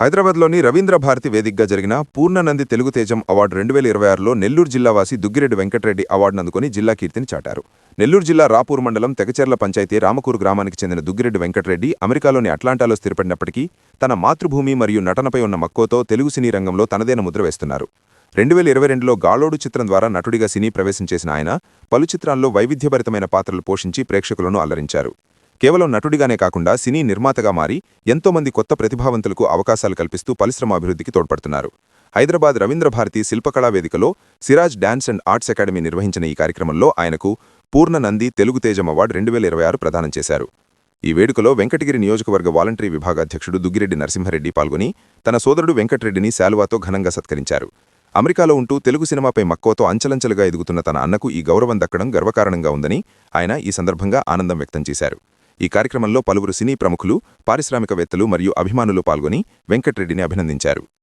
హైదరాబాద్లోని రవీంద్ర భారతి వేదికగా జరిగిన పూర్ణనంది తెలుగు తేజం అవార్డు 2026లో నెల్లూరు జిల్లావాసి దుగ్గిరెడ్డి వెంకటరెడ్డి అవార్డును అందుకుని జిల్లా కీర్తిని చాటారు. నెల్లూరు జిల్లా రాపూర్ మండలం తెగచెర్ల పంచాయతీ రామకూరు గ్రామానికి చెందిన దుగ్గిరెడ్డి వెంకటరెడ్డి అమెరికాలోని అట్లాంటాలో స్థిరపడినప్పటికీ తన మాతృభూమి మరియు నటనపై ఉన్న మక్కువతో తెలుగు సినీ రంగంలో తనదైన ముద్ర వేస్తున్నారు. 2022లో గాలోడు చిత్రం ద్వారా నటుడిగా సినీ ప్రవేశం చేసిన ఆయన పలు చిత్రాల్లో వైవిధ్యభరితమైన పాత్రలు పోషించి ప్రేక్షకులను అల్లరించారు. కేవలం నటుడిగానే కాకుండా సినీ నిర్మాతగా మారి ఎంతోమంది కొత్త ప్రతిభావంతులకు అవకాశాలు కల్పిస్తూ పరిశ్రమ అభివృద్ధికి తోడ్పడుతున్నారు. హైదరాబాద్ రవీంద్ర భారతి శిల్పకళా వేదికలో Siraj dance and arts academy నిర్వహించిన ఈ కార్యక్రమంలో ఆయనకు పూర్ణనంది తెలుగు తేజం అవార్డు 2026 ప్రదానం చేశారు. ఈ వేడుకలో వెంకటగిరి నియోజకవర్గ వాలంటరీ విభాగాధ్యక్షుడు దుగ్గిరెడ్డి నరసింహారెడ్డి పాల్గొని తన సోదరుడు వెంకటరెడ్డిని శాలువాతో ఘనంగా సత్కరించారు. అమెరికాలో ఉంటూ తెలుగు సినిమాపై మక్కువతో అంచలంచలుగా ఎదుగుతున్న తన అన్నకు ఈ గౌరవం దక్కడం గర్వకారణంగా ఉందని ఆయన ఈ సందర్భంగా ఆనందం వ్యక్తం చేశారు. ఈ కార్యక్రమంలో పలువురు సినీ ప్రముఖులు, పారిశ్రామికవేత్తలు మరియు అభిమానులు పాల్గొని వెంకటరెడ్డిని అభినందించారు.